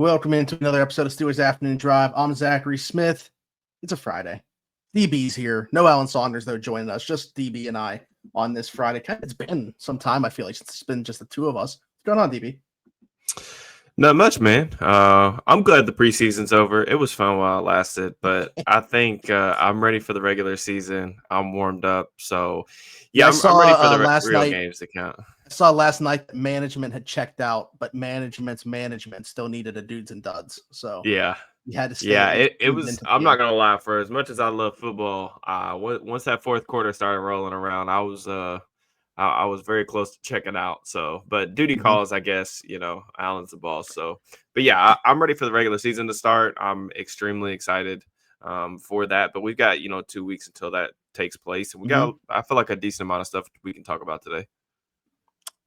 Welcome into another episode of Steelers Afternoon Drive. I'm Zachary Smith. It's a Friday. DB's here. No Alan Saunders, though, joining us. Just DB and I on this Friday. It's been some time, I feel like, since it's been just the two of us. What's going on, DB? Not much, man. I'm glad the preseason's over. It was fun while it lasted, but I think I'm ready for the regular season. I'm warmed up. So, Yeah, I'm ready for the last real night. games to count. I saw last night that management had checked out, but management's management still needed a dudes and duds. So Yeah. you had to stay. Yeah, it was. into the I'm game. not gonna lie. For as much as I love football, once that fourth quarter started rolling around, I was very close to checking out. So, but duty calls, I guess. Allen's the boss. So, but yeah, I'm ready for the regular season to start. I'm extremely excited for that. But we've got 2 weeks until that takes place, and we got I feel like a decent amount of stuff we can talk about today.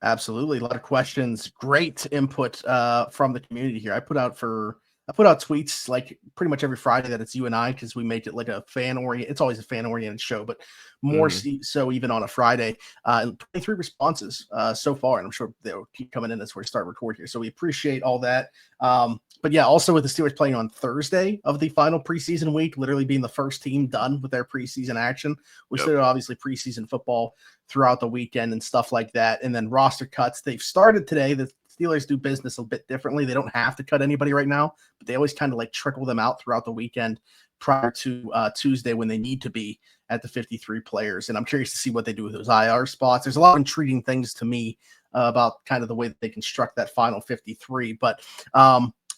Absolutely. A lot of questions. Great input from the community here. I put out tweets like pretty much every Friday that it's you and I, because we make it like a it's always a fan oriented show, but more so even on a Friday. 23 responses so far, and I'm sure they'll keep coming in as we start recording here. So we appreciate all that. But yeah, also with the Steelers playing on Thursday of the final preseason week, literally being the first team done with their preseason action, which there are obviously preseason football throughout the weekend and stuff like that. And then roster cuts, they've started today. The Steelers do business a bit differently. They don't have to cut anybody right now, but they always kind of like trickle them out throughout the weekend prior to Tuesday when they need to be at the 53 players. And I'm curious to see what they do with those IR spots. There's a lot of intriguing things to me about kind of the way that they construct that final 53. But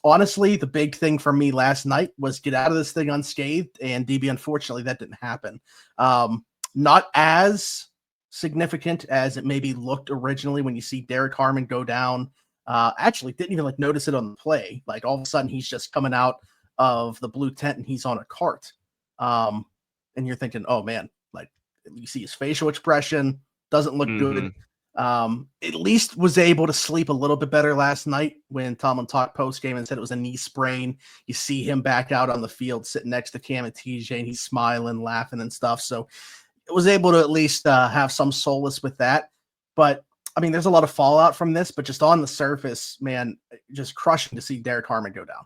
honestly, the big thing for me last night was get out of this thing unscathed. And DB, unfortunately, that didn't happen. Not as significant as it maybe looked originally when you see Derrick Harmon go down. Actually didn't even like notice it on the play. Like all of a sudden he's just coming out of the blue tent and he's on a cart. And you're thinking, oh man, like you see his facial expression doesn't look good. At least was able to sleep a little bit better last night when Tomlin talked post game and said it was a knee sprain. You see him back out on the field sitting next to Cam and TJ, and he's smiling, laughing and stuff. So it was able to at least have some solace with that. But I mean, there's a lot of fallout from this, but just on the surface, man, just crushing to see Derrick Harmon go down.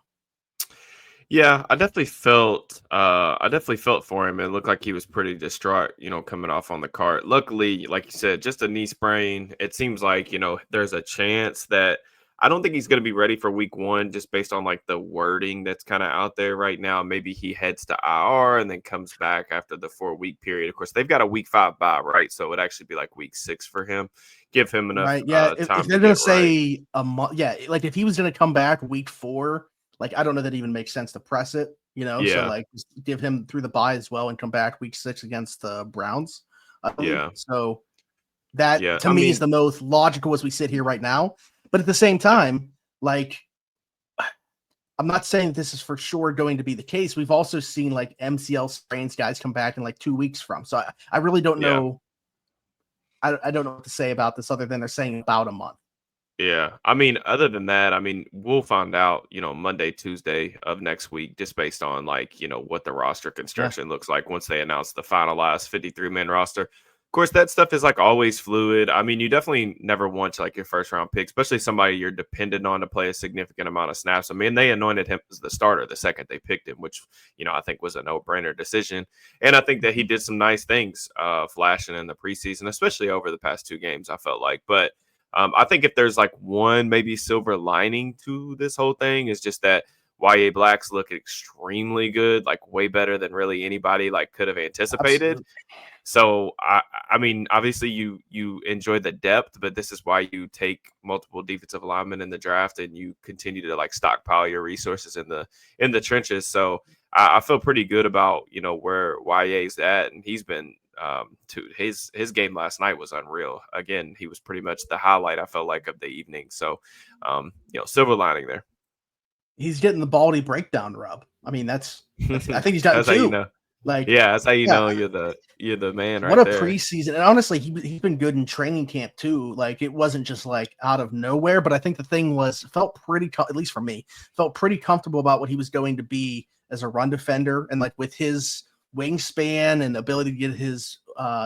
Yeah, I definitely felt for him. It looked like he was pretty distraught, coming off on the cart. Luckily, like you said, just a knee sprain. It seems like, there's a chance that I don't think he's going to be ready for week one, just based on like the wording that's kind of out there right now. Maybe he heads to IR and then comes back after the 4-week period. Of course, they've got a week 5 bye, right? So it'd actually be like week 6 for him. Give him enough right. Yeah, time. If they're going to say a month, yeah, like if he was going to come back week 4, like I don't know that even makes sense to press it, Yeah. So like just give him through the bye as well and come back week 6 against the Browns. Yeah. So that to me is the most logical as we sit here right now. But at the same time, like, I'm not saying this is for sure going to be the case. We've also seen like MCL sprains guys come back in like 2 weeks from. So I really don't know. I don't know what to say about this other than they're saying about a month. Yeah. I mean, other than that, I mean, we'll find out, Monday, Tuesday of next week, just based on like, what the roster construction looks like once they announce the finalized 53-man roster. Of course, that stuff is like always fluid. I mean, you definitely never want like your first round pick, especially somebody you're dependent on to play a significant amount of snaps. I mean, they anointed him as the starter the second they picked him, which, I think was a no-brainer decision. And I think that he did some nice things flashing in the preseason, especially over the past 2 games, I felt like. But I think if there's like one maybe silver lining to this whole thing is just that Yahya Black's look extremely good, like way better than really anybody like could have anticipated. Absolutely. So, I mean, obviously you enjoy the depth, but this is why you take multiple defensive linemen in the draft and you continue to like stockpile your resources in the trenches. So I feel pretty good about, where Yahya's at, and he's been his game last night was unreal. Again, he was pretty much the highlight, I felt like, of the evening. So, silver lining there. He's getting the Baldy breakdown rub. I mean, that's I think he's got 2. Like, that's how you know you're the man. What right a there. Preseason, and honestly, he's been good in training camp too. Like it wasn't just like out of nowhere, but I think the thing felt pretty, at least for me, felt pretty comfortable about what he was going to be as a run defender, and like with his wingspan and ability to get his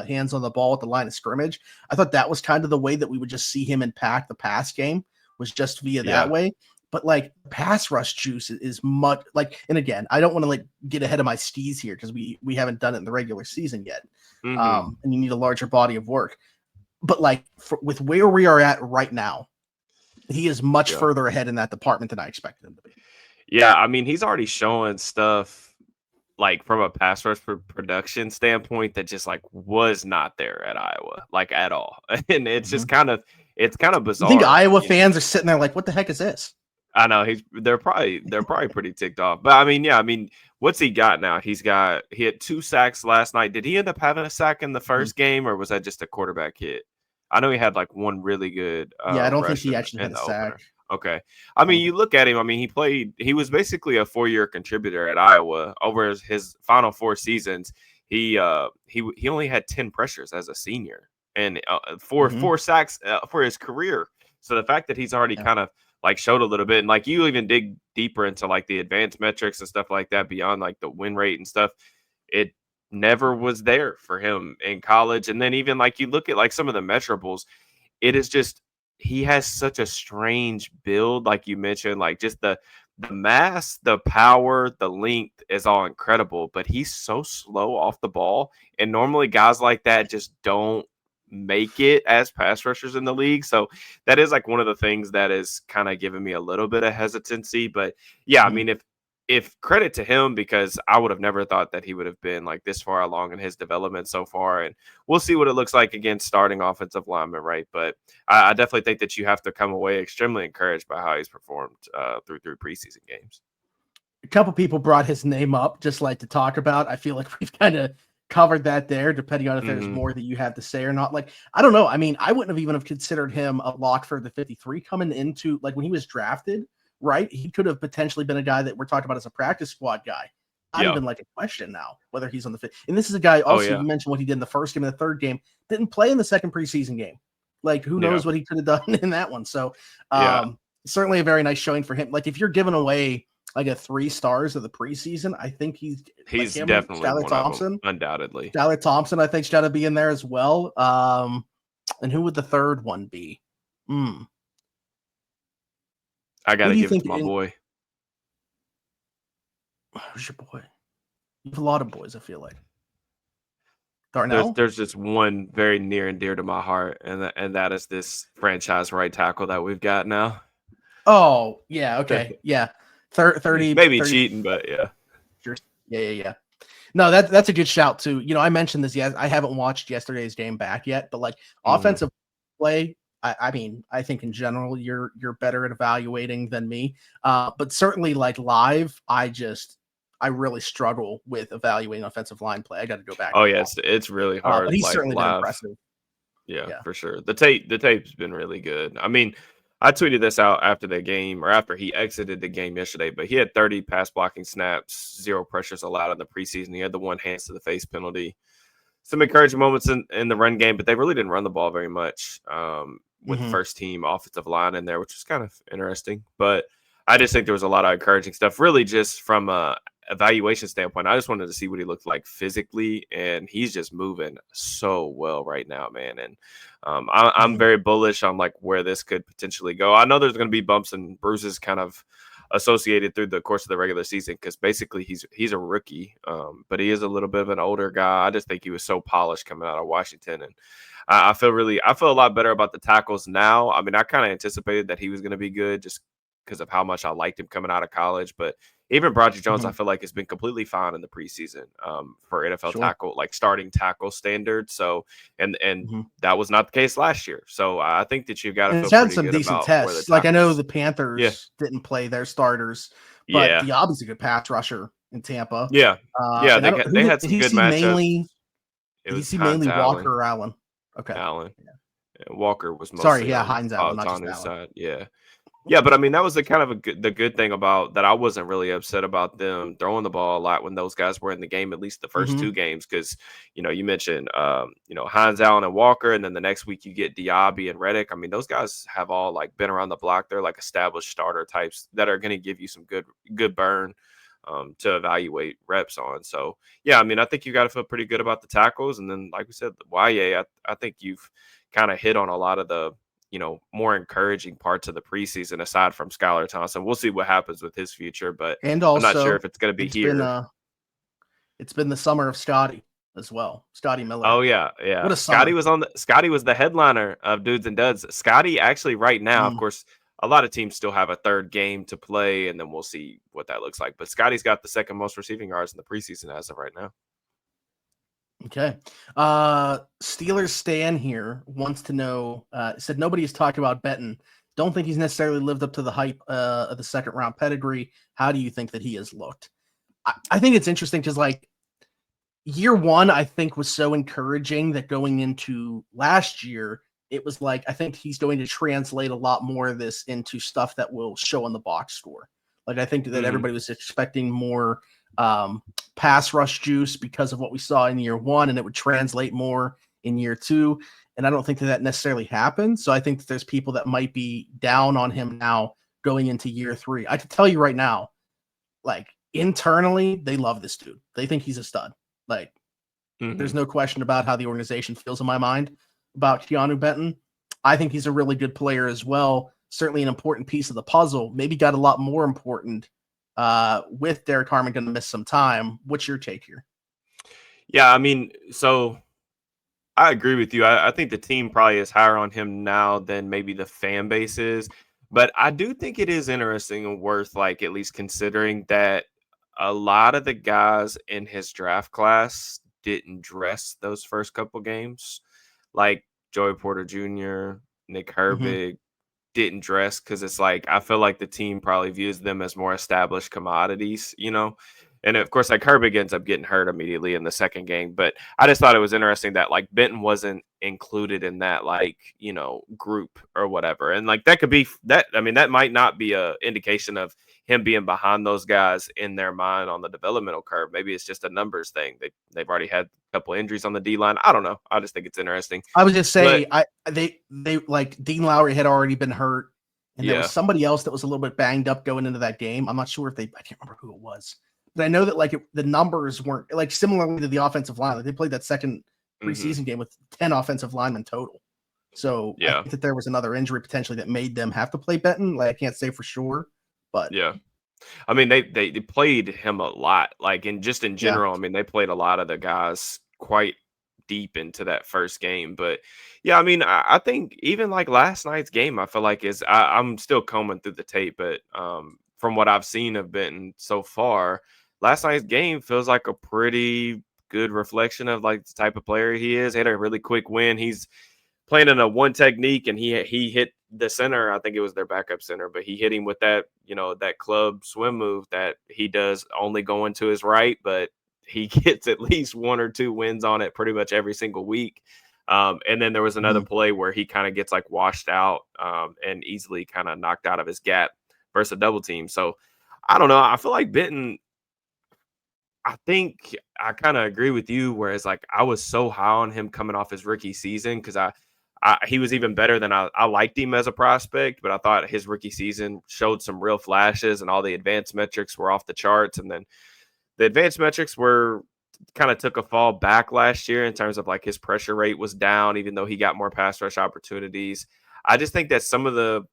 hands on the ball at the line of scrimmage. I thought that was kind of the way that we would just see him impact the pass game, was just via that way. but like pass rush juice is much like, and again, I don't want to like get ahead of my skis here because we haven't done it in the regular season yet. And you need a larger body of work. But like with where we are at right now, he is much further ahead in that department than I expected him to be. Yeah, I mean, he's already showing stuff like from a pass rush production standpoint that just like was not there at Iowa, like at all. And it's just kind of You think bizarre. Iowa fans are sitting there like, what the heck is this? I know they're probably pretty ticked off. But I mean, what's he got now? He had 2 sacks last night. Did he end up having a sack in the first game, or was that just a quarterback hit? I know he had like one really good I don't think rush he actually had a sack. Opener. Okay. I mean, you look at him, I mean, he was basically a 4-year contributor at Iowa. Over his final 4 seasons. He only had 10 pressures as a senior and 4 sacks for his career. So the fact that he's already kind of like showed a little bit, and like you even dig deeper into like the advanced metrics and stuff like that beyond like the win rate and stuff, it never was there for him in college. And then even like you look at like some of the measurables, it is just he has such a strange build, like you mentioned, like just the mass, the power, the length is all incredible, but he's so slow off the ball. And normally guys like that just don't make it as pass rushers in the league. So that is like one of the things that is kind of giving me a little bit of hesitancy. But yeah, I mean, if credit to him, because I would have never thought that he would have been like this far along in his development so far. And we'll see what it looks like against starting offensive linemen, right? But I definitely think that you have to come away extremely encouraged by how he's performed through preseason games. A couple people brought his name up, just like to talk about. I feel like we've kind of covered that there, depending on if there's more that you have to say or not. Like, I don't know. I mean, I wouldn't have even have considered him a lock for the 53 coming into like when he was drafted, right? He could have potentially been a guy that we're talking about as a practice squad guy. Not even like a question now whether he's on the fit. And this is a guy also, you mentioned what he did in the first game and the third game, didn't play in the second preseason game. Like, who knows what he could have done in that one. So certainly a very nice showing for him. Like, if you're giving away like a 3 stars of the preseason, I think he's like him, definitely Skylar one Thompson, of them, undoubtedly. Skylar Thompson, I think, should to be in there as well. And who would the third one be? I gotta give it to my boy. Who's your boy? You have a lot of boys, I feel like. Darnell? There's just one very near and dear to my heart, and that is this franchise right tackle that we've got now. Oh, yeah, okay. Yeah. 30 maybe 30, cheating, but yeah. Yeah. No, that's a good shout too. You know, I mentioned this. Yes, I haven't watched yesterday's game back yet, but like offensive play, I mean, I think in general you're better at evaluating than me. But certainly like live, I really struggle with evaluating offensive line play. I got to go back. Oh yeah, it's really hard. But he's like, certainly live. been impressive. Yeah, for sure. The tape's been really good. I mean, I tweeted this out after the game or after he exited the game yesterday, but he had 30 pass blocking snaps, 0 pressures allowed in the preseason. He had the 1 hands to the face penalty. Some encouraging moments in the run game, but they really didn't run the ball very much with first team offensive line in there, which is kind of interesting. But I just think there was a lot of encouraging stuff, really just from a evaluation standpoint. I just wanted to see what he looked like physically, and he's just moving so well right now, man. And I'm very bullish on like where this could potentially go. I know there's going to be bumps and bruises kind of associated through the course of the regular season because basically he's a rookie, but he is a little bit of an older guy. I just think he was so polished coming out of Washington, and I feel a lot better about the tackles now. I mean, I kind of anticipated that he was going to be good just because of how much I liked him coming out of college, but even Broderick Jones, I feel like has been completely fine in the preseason for NFL tackle, like starting tackle standard. So, and that was not the case last year. So I think that you've got to feel it's had pretty some good decent about tests. Like I know the Panthers didn't play their starters, but Diaby's a good pass rusher in Tampa. They had some good matchups. Did he see mainly Walker or Allen? Okay, Allen. Yeah. Walker was mostly Hines Allen, not just Allen. Allen. Side. Yeah, but I mean, that was the kind of the good thing about that. I wasn't really upset about them throwing the ball a lot when those guys were in the game, at least the first 2 games, because, you mentioned, Hines Allen and Walker, and then the next week you get Diaby and Reddick. I mean, those guys have all like been around the block. They're like established starter types that are going to give you some good burn to evaluate reps on. So, yeah, I mean, I think you got to feel pretty good about the tackles. And then, like we said, the YA, I think you've kind of hit on a lot of the more encouraging parts of the preseason aside from Skylar Thompson. We'll see what happens with his future, but And I'm not sure also, if it's going to be it's here. it's been the summer of Scotty as well. Scotty Miller. Oh yeah, yeah. What a Scotty summer. was the headliner of Dudes and Duds. Scotty actually right now, of course, a lot of teams still have a third game to play, and then we'll see what that looks like. But Scotty's got the second most receiving yards in the preseason as of right now. Okay. Steelers Stan here wants to know, said nobody's talked about Benton. Don't think he's necessarily lived up to the hype of the second round pedigree. How do you think that he has looked? I think it's interesting because like year one, I think was so encouraging that going into last year, it was like, I think he's going to translate a lot more of this into stuff that will show on the box score. Like I think that everybody was expecting more pass rush juice because of what we saw in year one, and it would translate more in year two. And I don't think that necessarily happened. So I think that there's people that might be down on him now going into year three. I can tell you right now, like internally, they love this dude. They think he's a stud. Like there's no question about how the organization feels in my mind about Keanu Benton. I think he's a really good player as well. Certainly an important piece of the puzzle. Maybe got a lot more important with Derek Harmon going to miss some time. What's your take here? Yeah, I mean, so I agree with you. I think the team probably is higher on him now than maybe the fan base is. But I do think it is interesting and worth like at least considering that a lot of the guys in his draft class didn't dress those first couple games. Like Joey Porter Jr., Nick Herbig didn't dress because it's like I feel like the team probably views them as more established commodities, And of course, like Herbig ends up getting hurt immediately in the second game. But I just thought it was interesting that like Benton wasn't included in that group or whatever. And like that could be that. I mean, that might not be a indication of him being behind those guys in their mind on the developmental curve. Maybe it's just a numbers thing. They've already had a couple injuries on the D line. I don't know. I just think it's interesting. I would just say they like Dean Lowry had already been hurt, and there was somebody else that was a little bit banged up going into that game. I'm not sure if I can't remember who it was. But I know that like the numbers weren't like similarly to the offensive line. Like they played that second preseason game with 10 offensive linemen total. So I think that there was another injury potentially that made them have to play Benton. Like I can't say for sure, but I mean they played him a lot. Like in general, I mean they played a lot of the guys quite deep into that first game. But yeah, I mean I think even like last night's game, I feel like I'm still combing through the tape, but from what I've seen of Benton so far. Last night's game feels like a pretty good reflection of like the type of player he is. He had a really quick win. He's playing in a one technique, and he hit the center. I think it was their backup center, but he hit him with that that club swim move that he does only going to his right, but he gets at least one or two wins on it pretty much every single week. And then there was another play where he kind of gets like washed out and easily kind of knocked out of his gap versus a double team. So I don't know. I feel like Benton. I think I kind of agree with you. Whereas, like, I was so high on him coming off his rookie season because he was even better than I liked him as a prospect. But I thought his rookie season showed some real flashes, and all the advanced metrics were off the charts. And then the advanced metrics were kind of took a fall back last year in terms of like his pressure rate was down, even though he got more pass rush opportunities. I just think that some of the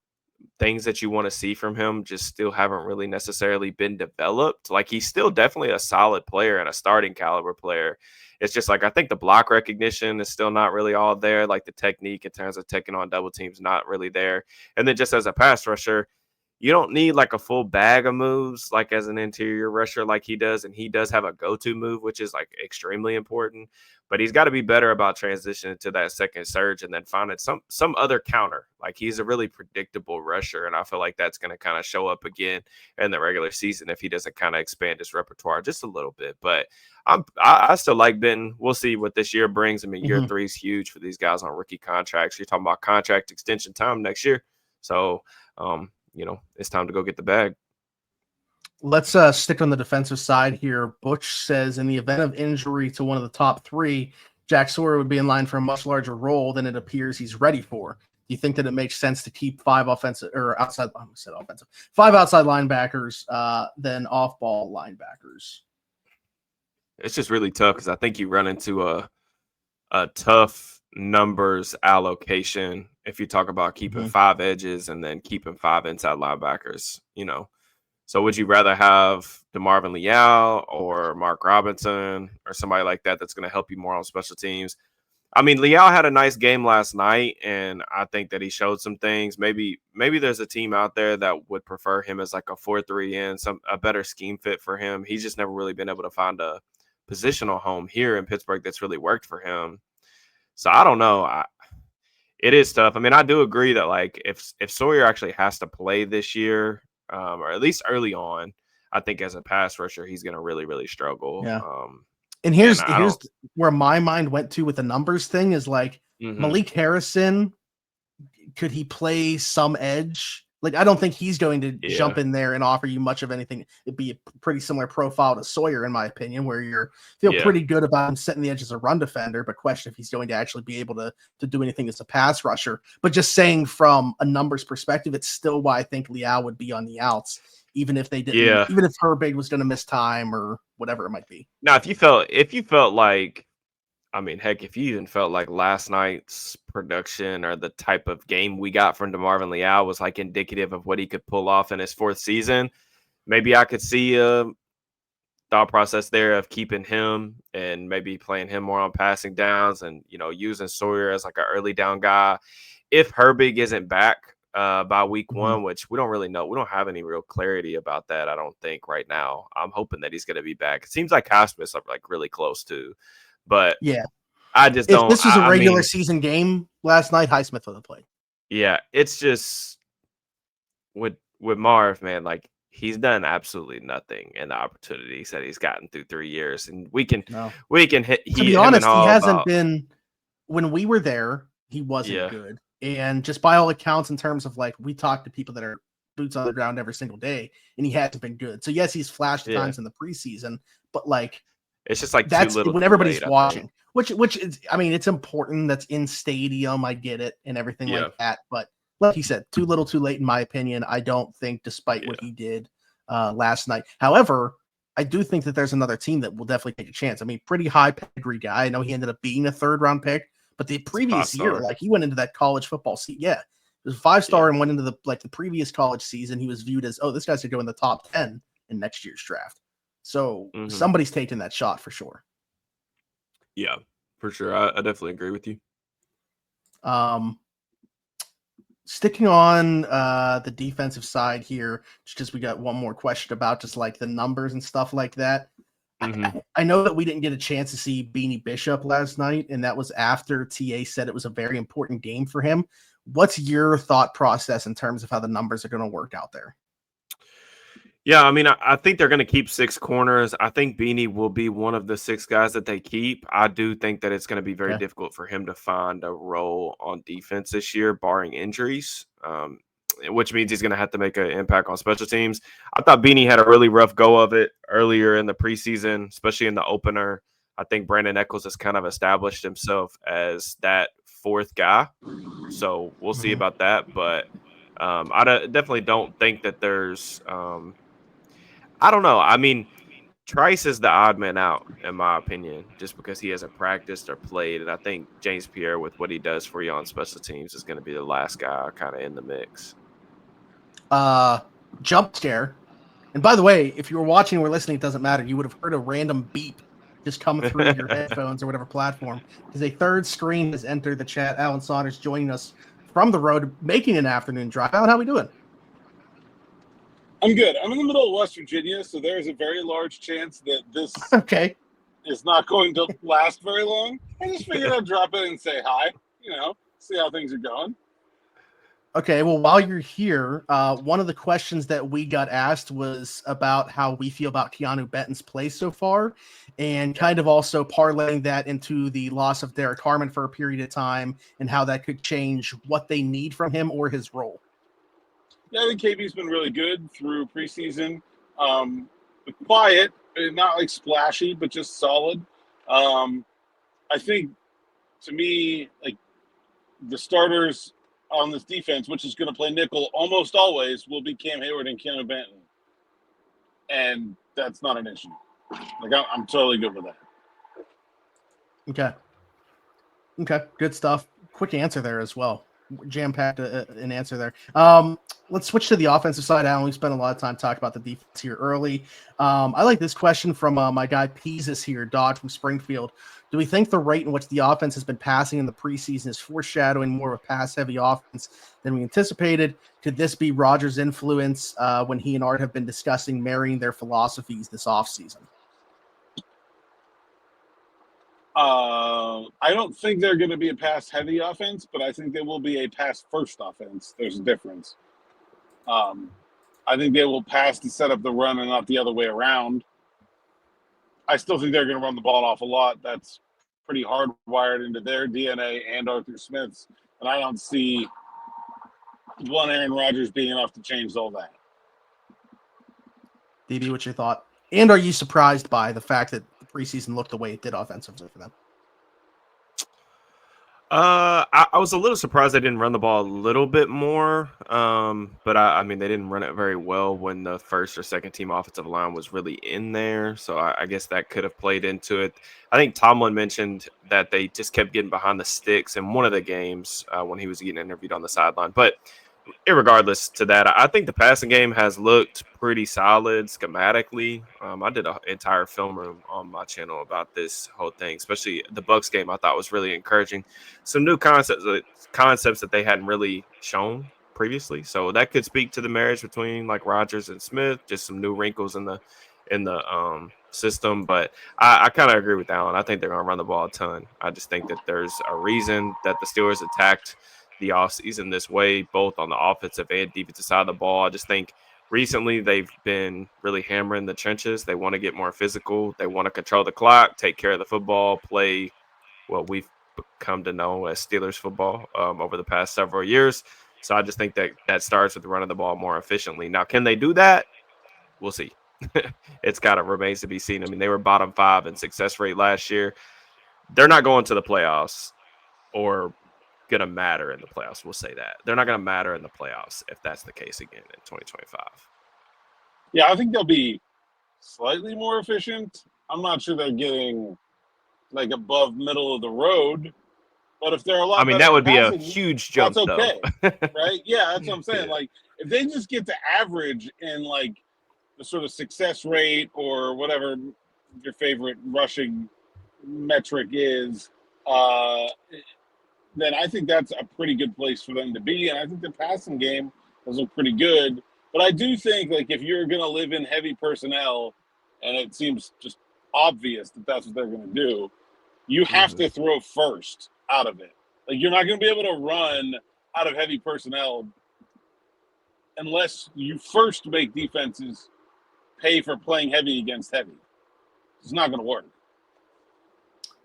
things that you want to see from him just still haven't really necessarily been developed. Like he's still definitely a solid player and a starting caliber player. It's just like I think the block recognition is still not really all there. Like the technique in terms of taking on double teams not really there. And then just as a pass rusher, you don't need like a full bag of moves like as an interior rusher like he does. And he does have a go-to move, which is like extremely important. But he's got to be better about transitioning to that second surge and then finding some other counter. Like he's a really predictable rusher, and I feel like that's going to kind of show up again in the regular season if he doesn't kind of expand his repertoire just a little bit. But I still like Benton. We'll see what this year brings. I mean, year 3 is huge for these guys on rookie contracts. You're talking about contract extension time next year, so it's time to go get the bag. Let's stick on the defensive side here. Butch says, in the event of injury to one of the top 3, Jack Sawyer would be in line for a much larger role than it appears he's ready for. Do you think that it makes sense to keep 5 outside linebackers than off-ball linebackers? It's just really tough because I think you run into a tough numbers allocation if you talk about keeping 5 edges and then keeping 5 inside linebackers, So would you rather have DeMarvin Leal or Mark Robinson or somebody like that that's going to help you more on special teams? I mean, Leal had a nice game last night, and I think that he showed some things. Maybe there's a team out there that would prefer him as like a 4-3 and a better scheme fit for him. He's just never really been able to find a positional home here in Pittsburgh that's really worked for him. So I don't know. It is tough. I mean, I do agree that like if Sawyer actually has to play this year, or at least early on, I think as a pass rusher, he's going to really, really struggle. Yeah. And here's where my mind went to with the numbers thing is like Malik Harrison, could he play some edge? Like, I don't think he's going to jump in there and offer you much of anything. It'd be a pretty similar profile to Sawyer, in my opinion, where you feel pretty good about him setting the edge as a run defender, but question if he's going to actually be able to do anything as a pass rusher. But just saying from a numbers perspective, it's still why I think Leal would be on the outs, even if they didn't, even if Herbig was going to miss time or whatever it might be. Now, if you felt like, I mean, heck, if you even felt like last night's production or the type of game we got from DeMarvin Leal was like indicative of what he could pull off in his 4th season, maybe I could see a thought process there of keeping him and maybe playing him more on passing downs and, using Sawyer as like an early down guy. If Herbig isn't back by week 1, which we don't really know. We don't have any real clarity about that, I don't think, right now. I'm hoping that he's going to be back. It seems like Highsmith's like really close to. But I just don't. If this was a regular season game last night, Highsmith would have played. Yeah, it's just with Marv, man, like he's done absolutely nothing in the opportunities that he's gotten through 3 years, and we can hit. To be honest, he hasn't been. When we were there, he wasn't good, and just by all accounts, in terms of like we talk to people that are boots on the ground every single day, and he hasn't been good. So yes, he's flashed times in the preseason, but like. It's just like that's when everybody's watching, which is, I mean, it's important. That's in stadium. I get it and everything like that. But like he said, too little, too late, in my opinion. I don't think, despite what he did last night. However, I do think that there's another team that will definitely take a chance. I mean, pretty high pedigree guy. I know he ended up being a 3rd round pick, but the previous year, like he went into that college football season. Yeah, it was a 5-star and went into the previous college season. He was viewed as, this guy's going to go in the top 10 in next year's draft. So somebody's taking that shot for sure. Yeah, for sure. I definitely agree with you. Sticking on the defensive side here, just we got one more question about just like the numbers and stuff like that. I know that we didn't get a chance to see Beanie Bishop last night, and that was after TA said it was a very important game for him. What's your thought process in terms of how the numbers are going to work out there? Yeah, I mean, I think they're going to keep 6 corners. I think Beanie will be one of the 6 guys that they keep. I do think that it's going to be very difficult for him to find a role on defense this year, barring injuries, which means he's going to have to make an impact on special teams. I thought Beanie had a really rough go of it earlier in the preseason, especially in the opener. I think Brandon Echols has kind of established himself as that 4th guy. So we'll see about that. But I definitely don't think that there's I don't know. I mean, Trice is the odd man out, in my opinion, just because he hasn't practiced or played. And I think James Pierre, with what he does for you on special teams, is going to be the last guy kind of in the mix. Jump scare. And by the way, if you were watching or listening, it doesn't matter. You would have heard a random beep just come through your headphones or whatever platform. Because a 3rd screen has entered the chat. Alan Saunders joining us from the road, making an afternoon drive. Alan, how we doing? I'm good. I'm in the middle of West Virginia, so there's a very large chance that this is not going to last very long. I just figured I'd drop in and say hi, see how things are going. Okay, well, while you're here, one of the questions that we got asked was about how we feel about Keanu Benton's play so far, and kind of also parlaying that into the loss of Derrick Harmon for a period of time and how that could change what they need from him or his role. Yeah, I think KB's been really good through preseason. Quiet, not like splashy, but just solid. I think, to me, like the starters on this defense, which is going to play nickel almost always, will be Cam Hayward and Keanu Benton. And that's not an issue. Like I'm totally good with that. Okay. Okay, good stuff. Quick answer there as well. Jam-packed an answer there. Let's switch to the offensive side, Alan. We spent a lot of time talking about the defense here early. I like this question from my guy Peasus here, Dodge from Springfield. Do we think the rate in which the offense has been passing in the preseason is foreshadowing more of a pass-heavy offense than we anticipated? Could this be Rodgers' influence when he and Art have been discussing marrying their philosophies this offseason? I don't think they're going to be a pass-heavy offense, but I think they will be a pass-first offense. There's a difference. I think they will pass to set up the run and not the other way around. I still think they're going to run the ball an awful lot. That's pretty hardwired into their DNA and Arthur Smith's. And I don't see one Aaron Rodgers being enough to change all that. DB, what's your thought? And are you surprised by the fact that the preseason looked the way it did offensively for them? I was a little surprised they didn't run the ball a little bit more. But I mean, they didn't run it very well when the first or second team offensive line was really in there. So I guess that could have played into it. I think Tomlin mentioned that they just kept getting behind the sticks in one of the games when he was getting interviewed on the sideline. But irregardless to that, I think the passing game has looked pretty solid schematically. I did an entire film room on my channel about this whole thing, especially the Bucs game. I thought was really encouraging. Some new concepts that they hadn't really shown previously. So that could speak to the marriage between like Rodgers and Smith, just some new wrinkles in the system. But I kind of agree with Alan. I think they're going to run the ball a ton. I just think that there's a reason that the Steelers attacked the offseason this way, both on the offensive and defensive side of the ball. I just think recently they've been really hammering the trenches. They want to get more physical. They want to control the clock, take care of the football, play what we've come to know as Steelers football over the past several years. So I just think that starts with running the ball more efficiently. Now, can they do that? We'll see. It's got to remains to be seen. I mean, they were bottom 5 in success rate last year. They're not going to the playoffs or going to matter in the playoffs. We'll say that. They're not going to matter in the playoffs if that's the case again in 2025. Yeah, I think they'll be slightly more efficient. I'm not sure they're getting like above middle of the road, but if they're a lot, I mean, that would be a huge jump. That's okay, though. right? Yeah, that's what I'm saying. Like, if they just get to average in like the sort of success rate or whatever your favorite rushing metric is, then I think that's a pretty good place for them to be. And I think the passing game has looked pretty good. But I do think, like, if you're going to live in heavy personnel, and it seems just obvious that that's what they're going to do, you have to throw first out of it. Like, you're not going to be able to run out of heavy personnel unless you first make defenses pay for playing heavy against heavy. It's not going to work.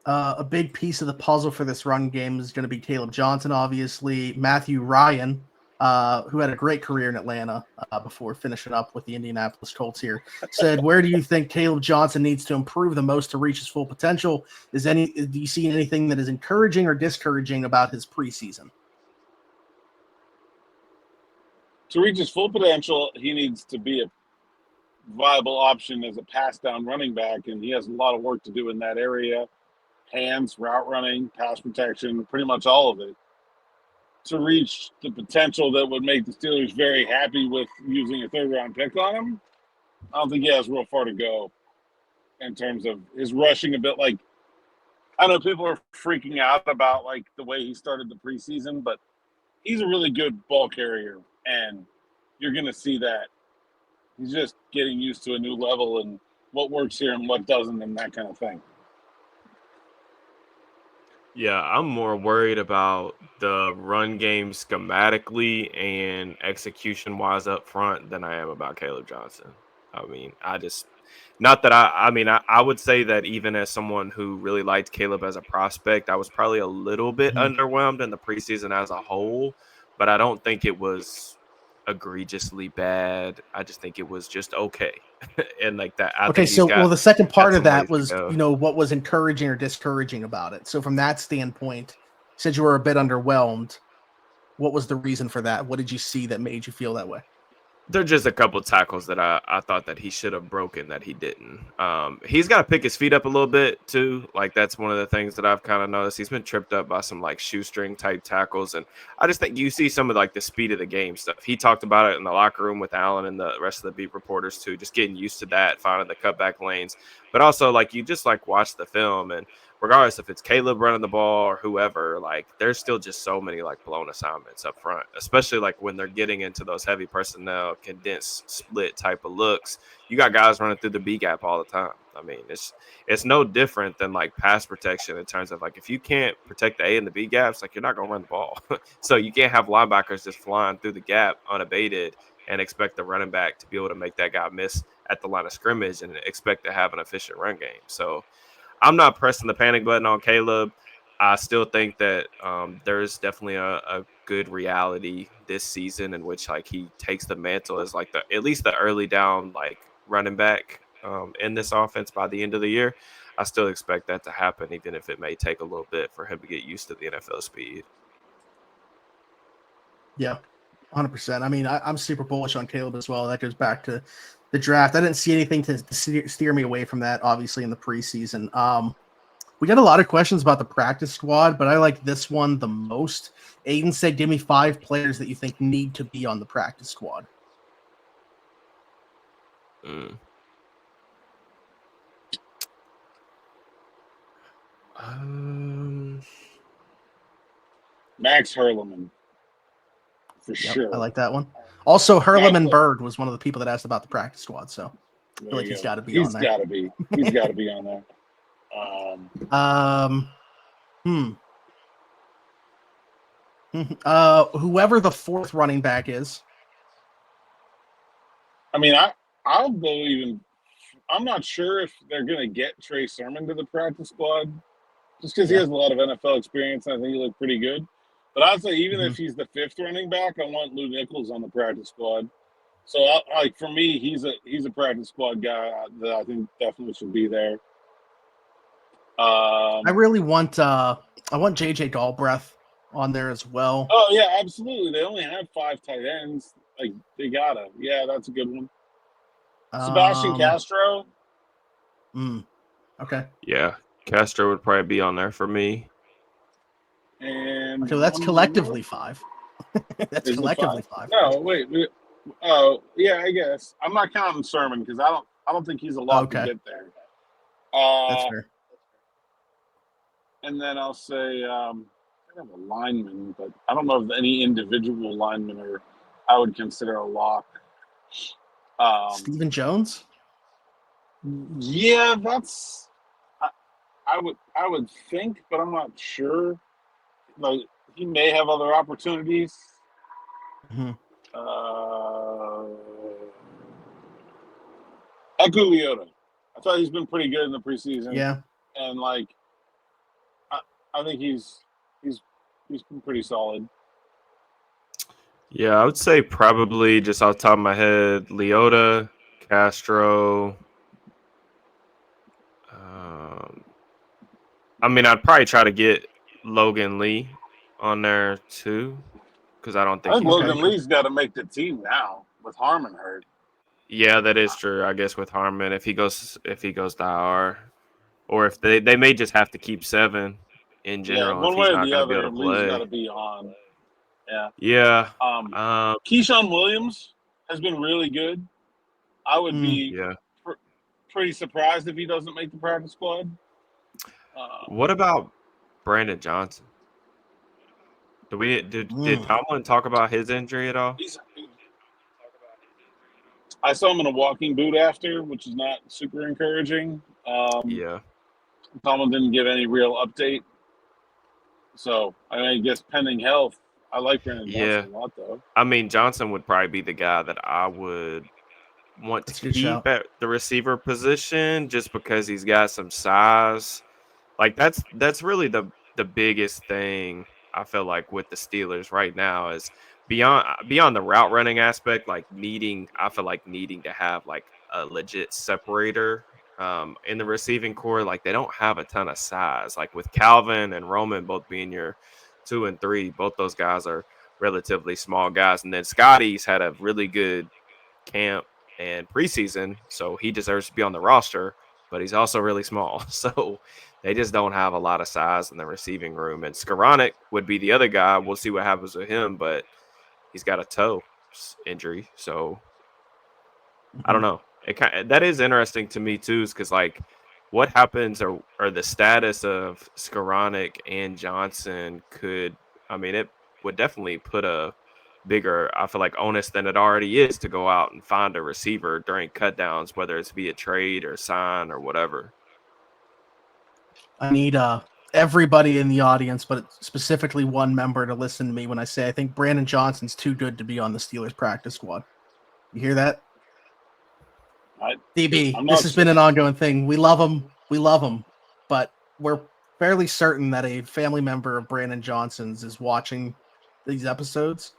A big piece of the puzzle for this run game is going to be Caleb Johnson, obviously. Matthew Ryan, who had a great career in Atlanta before finishing up with the Indianapolis Colts here, said, where do you think Caleb Johnson needs to improve the most to reach his full potential? Do you see anything that is encouraging or discouraging about his preseason? To reach his full potential, he needs to be a viable option as a pass-down running back, and he has a lot of work to do in that area. Hands, route running, pass protection, pretty much all of it, to reach the potential that would make the Steelers very happy with using a 3rd-round pick on him. I don't think he has real far to go in terms of his rushing a bit. Like, I know people are freaking out about, like, the way he started the preseason, but he's a really good ball carrier, and you're going to see that. He's just getting used to a new level and what works here and what doesn't and that kind of thing. Yeah, I'm more worried about the run game schematically and execution-wise up front than I am about Caleb Johnson. I mean, I would say that even as someone who really liked Caleb as a prospect, I was probably a little bit underwhelmed in the preseason as a whole, but I don't think it was egregiously bad. I just think it was just okay. And like that. The second part of that was, what was encouraging or discouraging about it. So from that standpoint, since you were a bit underwhelmed, what was the reason for that? What did you see that made you feel that way? There are just a couple tackles that I thought that he should have broken that he didn't. He's got to pick his feet up a little bit too. Like that's one of the things that I've kind of noticed. He's been tripped up by some like shoestring type tackles, and I just think you see some of like the speed of the game stuff. He talked about it in the locker room with Allen and the rest of the beat reporters too. Just getting used to that, finding the cutback lanes, but also like you just like watch the film and. Regardless if it's Caleb running the ball or whoever, like there's still just so many like blown assignments up front, especially like when they're getting into those heavy personnel, condensed split type of looks. You got guys running through the B gap all the time. I mean, it's no different than like pass protection in terms of like if you can't protect the A and the B gaps, like you're not gonna run the ball. So you can't have linebackers just flying through the gap unabated and expect the running back to be able to make that guy miss at the line of scrimmage and expect to have an efficient run game. So I'm not pressing the panic button on Caleb. I still think that there's definitely a good reality this season in which like he takes the mantle as like at least the early down like running back in this offense by the end of the year. I still expect that to happen, even if it may take a little bit for him to get used to the NFL speed. Yeah, 100%. I mean, I'm super bullish on Caleb as well. That goes back to the draft. I didn't see anything to steer me away from that, obviously, in the preseason. We got a lot of questions about the practice squad, but I like this one the most. Aiden said, give me 5 players that you think need to be on the practice squad. Max Hurleman. For sure. I like that one. Also, Hurleman Bird was one of the people that asked about the practice squad, so I feel like he's got to be on there. He's got to be. He's got to be on there. Whoever the 4th running back is. I mean, I'll go even. I'm not sure if they're going to get Trey Sermon to the practice squad, just because he has a lot of NFL experience, and I think he looked pretty good. But I'd say even if he's the 5th running back, I want Lou Nichols on the practice squad. So, like for me, he's a practice squad guy that I think definitely should be there. I really want JJ Galbraith on there as well. Oh yeah, absolutely. They only have 5 tight ends. Like they gotta. Yeah, that's a good one. Sebastian Castro. Okay. Yeah, Castro would probably be on there for me. And so that's collectively 5. That's collectively 5. No, wait. Oh, yeah, I guess I'm not counting Sermon because I don't think he's a lot to get there. That's fair. And then I'll say I have a lineman, but I don't know if any individual lineman I would consider a lock. Stephen Jones. Yeah, that's. I would think, but I'm not sure. Like he may have other opportunities. Leota. I thought he's been pretty good in the preseason. Yeah, and like, I think he's been pretty solid. Yeah, I would say probably just off the top of my head, Leota, Castro. I mean, I'd probably try to get Logan Lee on there too, because I don't think Logan Lee's got to make the team now with Harmon hurt. Yeah, that is true. I guess with Harmon, if he goes to IR, or if they may just have to keep 7 in general. One if way he's or not the gonna other, be able to Lee's play. got to be on. Yeah. Yeah. Keyshawn Williams has been really good. I would be pretty surprised if he doesn't make the practice squad. What about Brandon Johnson? Did Tomlin talk about his injury at all? I saw him in a walking boot after, which is not super encouraging. Tomlin didn't give any real update. So, I guess pending health, I like Brandon Johnson a lot, though. I mean, Johnson would probably be the guy that I would want to keep at the receiver position just because he's got some size. Like, that's really the biggest thing I feel like with the Steelers right now is beyond the route running aspect, like needing to have like a legit separator in the receiving core. Like they don't have a ton of size. Like with Calvin and Roman both being your 2 and 3, both those guys are relatively small guys. And then Scotty's had a really good camp and preseason, so he deserves to be on the roster, but he's also really small. So they just don't have a lot of size in the receiving room. And Skoranek would be the other guy. We'll see what happens with him, but he's got a toe injury. So I don't know. That is interesting to me too, is because like what happens or the status of Skoranek and Johnson it would definitely put a bigger, I feel like, onus than it already is to go out and find a receiver during cutdowns, whether it's via trade or sign or whatever. I need everybody in the audience, but specifically one member, to listen to me when I say I think Brandon Johnson's too good to be on the Steelers practice squad. You hear that? DB, this has been an ongoing thing. We love him, but we're fairly certain that a family member of Brandon Johnson's is watching these episodes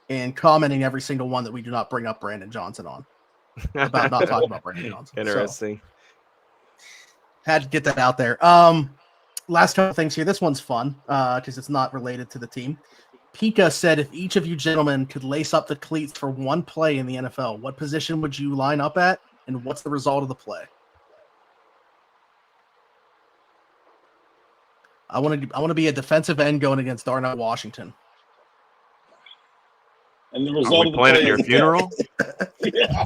and commenting every single one that we do not bring up Brandon Johnson on, about not talking about Brandon Johnson. Interesting. So, had to get that out there. Last couple things here. This one's fun because it's not related to the team. Pika said, if each of you gentlemen could lace up the cleats for one play in the NFL, what position would you line up at, and what's the result of the play? I want to be a defensive end going against Darnell Washington. And the result of the planning play your funeral? Yeah.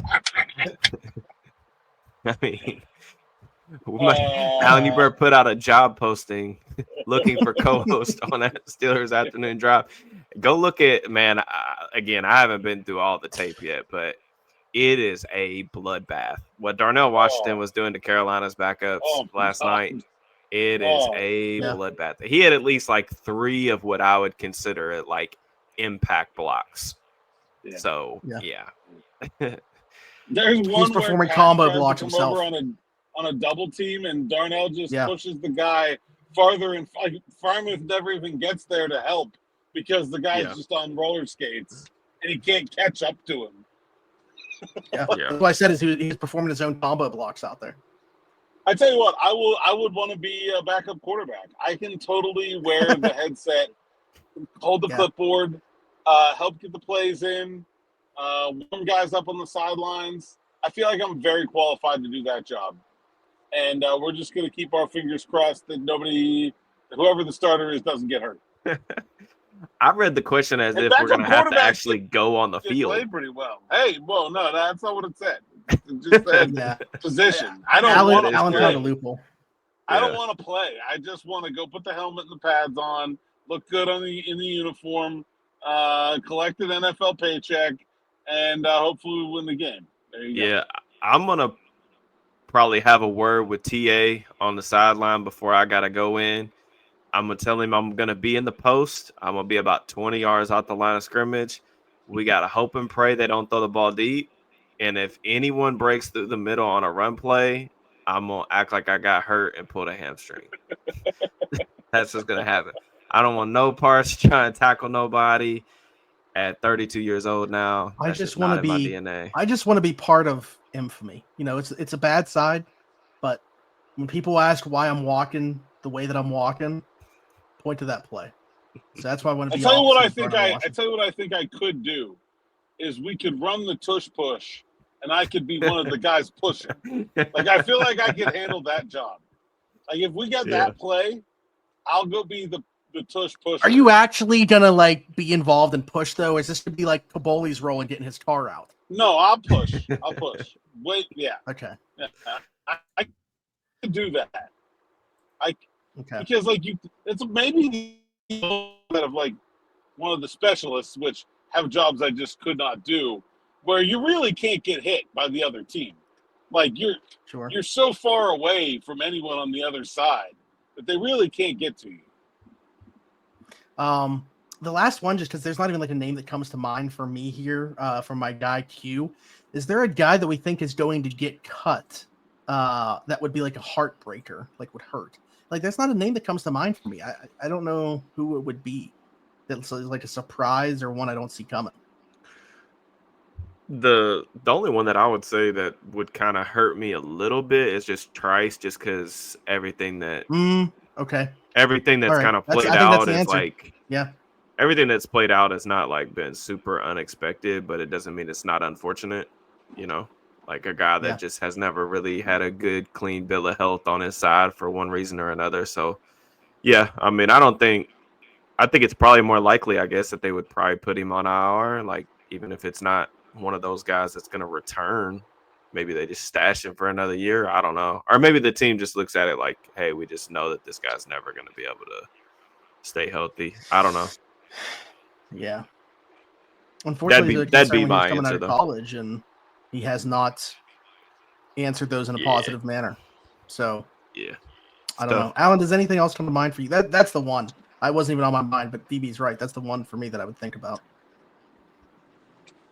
I mean, Alan, you better put out a job posting looking for co-host on that Steelers Afternoon Drive. Go look at, man, again, I haven't been through all the tape yet, but it is a bloodbath. What Darnell Washington was doing to Carolina's backups last night, it is a bloodbath. He had at least like 3 of what I would consider like impact blocks. Yeah. So, yeah. There's one He's performing combo blocks himself. On a double team, and Darnell just pushes the guy farther, and Farmouth never even gets there to help because the guy's just on roller skates and he can't catch up to him. What I said is he's performing his own combo blocks out there. I tell you what, I would want to be a backup quarterback. I can totally wear the headset, hold the clipboard, help get the plays in, warm guys up on the sidelines. I feel like I'm very qualified to do that job. And we're just going to keep our fingers crossed that whoever the starter is, doesn't get hurt. I read the question as if we're going to have to actually go on the field. Played pretty well. Hey, well, no, that's not what it said. It just said position. I don't want to play. I don't want to play. I just want to go put the helmet and the pads on, look good in the uniform, collect an NFL paycheck, and hopefully we win the game. There you go. I'm going to probably have a word with TA on the sideline before I got to go in. I'm going to tell him I'm going to be in the post. I'm going to be about 20 yards out the line of scrimmage. We got to hope and pray they don't throw the ball deep. And if anyone breaks through the middle on a run play, I'm going to act like I got hurt and pulled a hamstring. That's what's going to happen. I don't want no parts trying to tackle nobody at 32 years old now. I just want to be my DNA. I just want to be part of infamy. You know, it's a bad side, but when people ask why I'm walking the way that I'm walking, point to that play. So that's why I want to be. I tell you what I think I could do is we could run the tush push, and I could be one of the guys pushing. Like I feel like I could handle that job. Like if we get that play, I'll go be the tush push. Are you actually gonna like be involved and push though? Or is this gonna be like Kaboli's role in getting his car out? No, I'll push. Wait, Okay. Yeah, I could do that. Okay. Because like it's maybe of like one of the specialists, which have jobs I just could not do, where you really can't get hit by the other team. Like you're so far away from anyone on the other side that they really can't get to you. The last one, just because there's not even like a name that comes to mind for me here, from my guy Q. Is there a guy that we think is going to get cut that would be like a heartbreaker, like would hurt? Like there's not a name that comes to mind for me. I don't know who it would be. That's like a surprise or one I don't see coming. The only one that I would say that would kind of hurt me a little bit is just Trice, just because everything that everything that's kind of played out is like everything that's played out has not like been super unexpected, but it doesn't mean it's not unfortunate. like a guy that just has never really had a good, clean bill of health on his side for one reason or another. So, yeah, I mean, I think it's probably more likely, I guess, that they would probably put him on IR, like even if it's not one of those guys that's going to return. Maybe they just stash him for another year. I don't know. Or maybe the team just looks at it like, hey, we just know that this guy's never going to be able to stay healthy. I don't know. Yeah. Unfortunately, that'd be when he was my coming answer, out of though. college, and he has not answered those in a positive manner. So, yeah. I don't know. Alan, does anything else come to mind for you? That's the one. I wasn't even on my mind, but DB's right. That's the one for me that I would think about.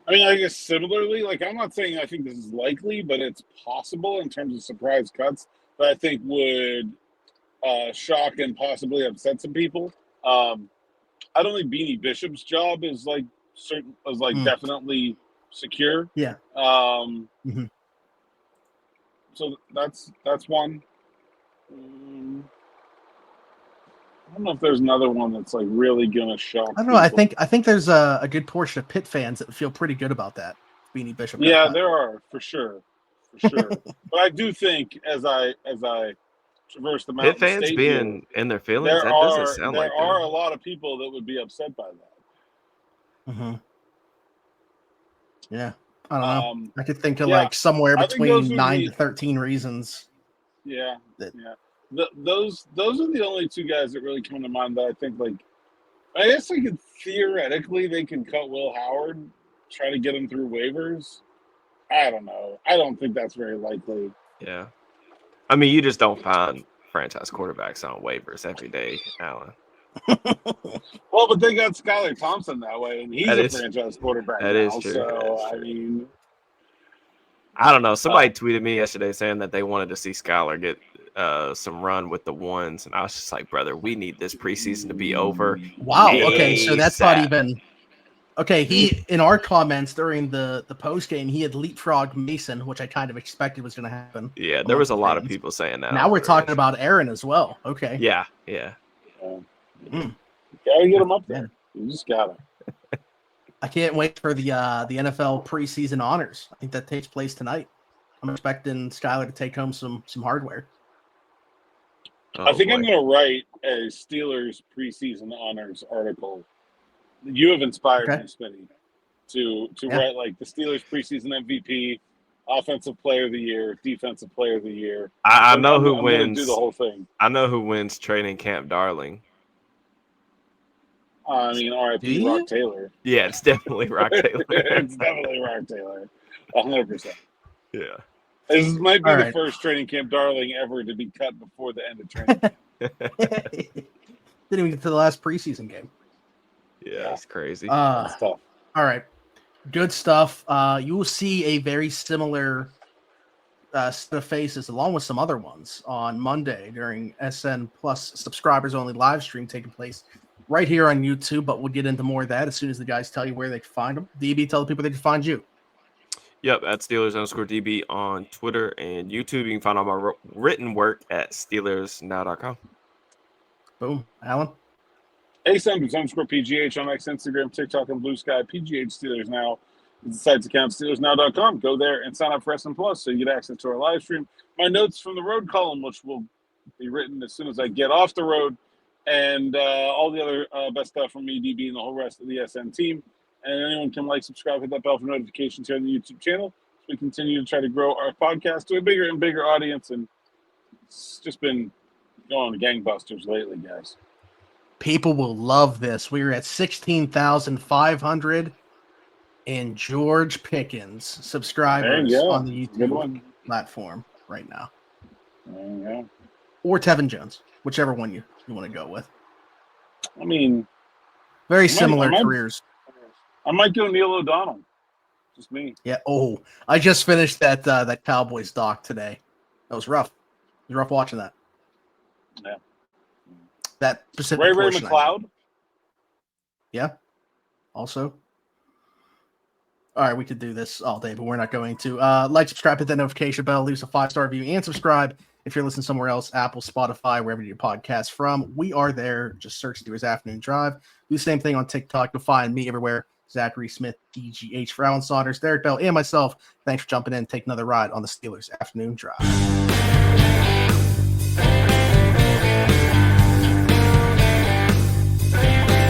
I mean, I guess similarly, like I'm not saying I think this is likely, but it's possible in terms of surprise cuts that I think would shock and possibly upset some people. I don't think Beanie Bishop's job is definitely secure. Yeah. So that's one. I don't know if there's another one that's like really gonna shock. I don't know. People. I think there's a good portion of Pitt fans that feel pretty good about that Beanie Bishop. Yeah, there are for sure. But I do think as I traverse the mountain Pitt fans state being here, in their feelings, there are a lot of people that would be upset by that. Yeah, I don't know. I could think of like somewhere between 9 to 13 reasons. Yeah, those are the only two guys that really come to mind that I think like. I guess they could theoretically they can cut Will Howard, try to get him through waivers. I don't know. I don't think that's very likely. Yeah, I mean, you just don't find franchise quarterbacks on waivers every day, Alan. Well, but they got Skylar Thompson that way, and he's a franchise quarterback now. Is true. So, I mean, I don't know. Somebody tweeted me yesterday saying that they wanted to see Skylar get some run with the ones, and I was just like, brother, we need this preseason to be over. Wow. Okay, so that's not even. Okay, he in our comments during the post game, he had leapfrogged Mason, which I kind of expected was going to happen. Yeah, there was a lot of people saying that. Now we're talking about Aaron as well. Okay. Yeah. Gotta get him up there. You just gotta. I can't wait for the NFL preseason honors. I think that takes place tonight. I'm expecting Skylar to take home some hardware. I think I'm going to write a Steelers preseason honors article. You have inspired me, Smitty, to write like the Steelers preseason MVP, offensive player of the year, defensive player of the year. I know who wins. Do the whole thing. I know who wins training camp darling. I mean, R.I.P. Rock Taylor. Yeah, it's definitely Rock Taylor. It's definitely Rock Taylor. 100%. Yeah. This might be the first training camp darling ever to be cut before the end of training camp. Didn't even get to the last preseason game. Yeah, that's crazy. That's tough. All right. Good stuff. You will see a very similar set of faces along with some other ones on Monday during SN Plus subscribers only live stream taking place right here on YouTube, but we'll get into more of that as soon as the guys tell you where they can find them. DB, tell the people they can find you. Yep, at Steelers_DB on Twitter and YouTube. You can find all my written work at SteelersNow.com. Boom. Alan? A_PGH on X, Instagram, TikTok, and Blue Sky. PGH Steelers Now is the site's account, SteelersNow.com. Go there and sign up for SN Plus so you get access to our live stream. My notes from the road column, which will be written as soon as I get off the road, and all the other best stuff from me, DB, and the whole rest of the SN team. And anyone can subscribe, hit that bell for notifications here on the YouTube channel. So we continue to try to grow our podcast to a bigger and bigger audience. And it's just been going gangbusters lately, guys. People will love this. We're at 16,500 and George Pickens subscribers on the YouTube platform right now. There you go. Or Tevin Jones, whichever one you want to go with. I mean, very similar careers. I might go Neil O'Donnell. Just me. Yeah. Oh, I just finished that Cowboys doc today. That was rough. It was rough watching that. Yeah. That specific Ray McLeod. Yeah. Also. All right, we could do this all day, but we're not going to. Like, subscribe, hit that notification bell, leave us a 5-star review, and subscribe if you're listening somewhere else, Apple, Spotify, wherever you get your podcasts from. We are there. Just search Steelers Afternoon Drive. Do the same thing on TikTok. You'll find me everywhere. Zachary Smith, DGH. For Alan Saunders, Derrick Bell, and myself, thanks for jumping in and taking another ride on the Steelers Afternoon Drive.